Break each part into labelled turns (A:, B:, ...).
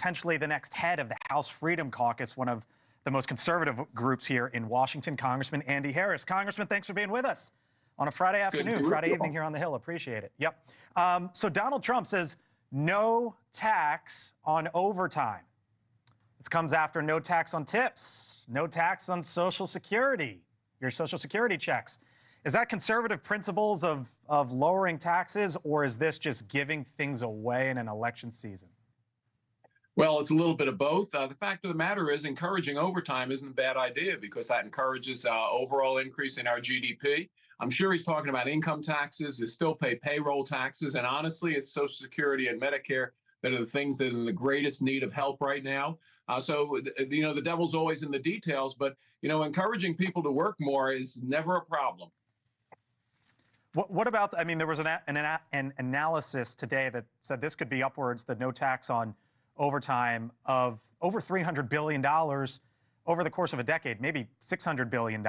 A: potentially the next head of the House Freedom Caucus, one of the most conservative groups here in Washington, Congressman Andy Harris. Congressman, thanks for being with us on a Friday afternoon, Friday evening here on the Hill. Appreciate it. Yep. So Donald Trump says no tax on overtime. This comes after no tax on tips, no tax on Social Security, your Social Security checks. Is that conservative principles of lowering taxes, or is this just giving things away in an election season?
B: Well, it's a little bit of both. The fact of the matter is encouraging overtime isn't a bad idea because that encourages overall increase in our GDP. I'm sure he's talking about income taxes. You still pay payroll taxes. And honestly, it's Social Security and Medicare that are the things that are in the greatest need of help right now. The devil's always in the details. But, encouraging people to work more is never a problem.
A: What about, there was an analysis today that said this could be upwards, the no tax on overtime of over $300 billion over the course of a decade, maybe $600 billion.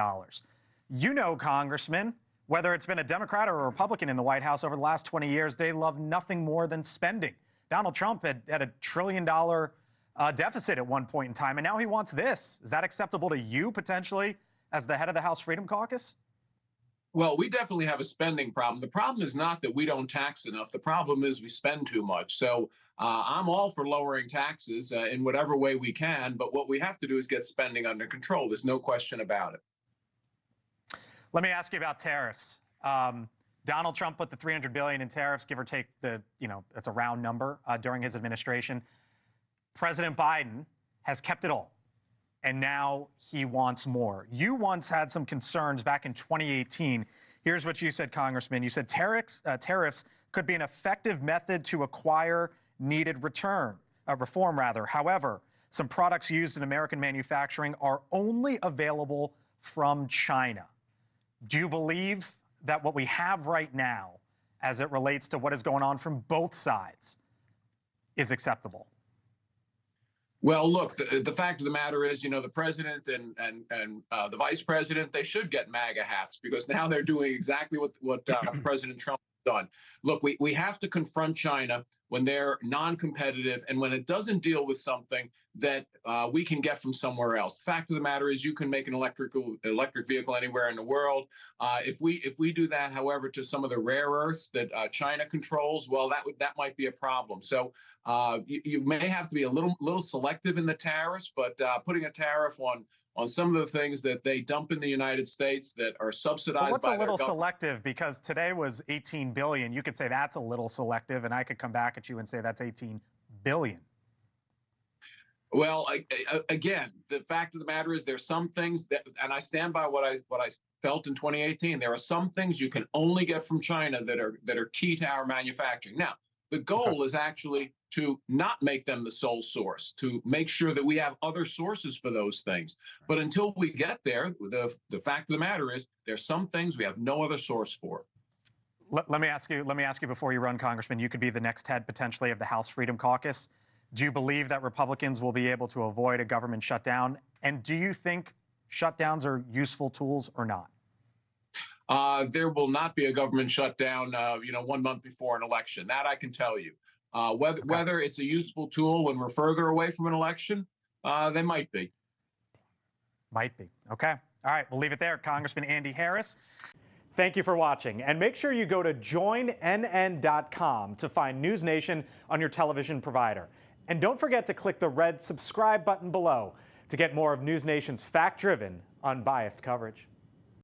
A: Congressman, whether it's been a Democrat or a Republican in the White House over the last 20 years, they love nothing more than spending. Donald Trump had a $1 trillion deficit at one point in time, and now he wants this. Is that acceptable to you, potentially, as the head of the House Freedom Caucus?
B: Well, we definitely have a spending problem. The problem is not that we don't tax enough. The problem is we spend too much. So I'm all for lowering taxes in whatever way we can. But what we have to do is get spending under control. There's no question about it.
A: Let me ask you about tariffs. Donald Trump put the $300 billion in tariffs, give or take that's a round number during his administration. President Biden has kept it all. And now he wants more. You once had some concerns back in 2018. Here's what you said, Congressman. You said tariffs could be an effective method to acquire needed reform. However, some products used in American manufacturing are only available from China. Do you believe that what we have right now, as it relates to what is going on from both sides, is acceptable?
B: Well, look, the fact of the matter is, the president and the vice president, they should get MAGA hats because now they're doing exactly what President Trump has done. Look, we have to confront China when they're non-competitive and when it doesn't deal with something that we can get from somewhere else. The fact of the matter is you can make an electric vehicle anywhere in the world. If we do that, however, to some of the rare earths that China controls, well, that might be a problem. So you may have to be a little selective in the tariffs, but putting a tariff on some of the things that they dump in the United States that are subsidized by
A: what's a little
B: their
A: selective? Because today was 18 billion. You could say that's a little selective, and I could come back at you and say that's 18 billion.
B: Well, again, the fact of the matter is there's some things that, and I stand by what I felt in 2018. There are some things you can only get from China that are key to our manufacturing. Now, the goal is actually to not make them the sole source, to make sure that we have other sources for those things. But until we get there, the fact of the matter is there's some things we have no other source for.
A: Let me ask you before you run, Congressman, you could be the next head potentially of the House Freedom Caucus. Do you believe that Republicans will be able to avoid a government shutdown? And do you think shutdowns are useful tools or not?
B: There will not be a government shutdown, 1 month before an election. That I can tell you. Whether it's a useful tool when we're further away from an election, they might be.
A: Might be. Okay. All right. We'll leave it there. Congressman Andy Harris, thank you for watching. And make sure you go to joinnn.com to find NewsNation on your television provider. And don't forget to click the red subscribe button below to get more of NewsNation's fact-driven, unbiased coverage.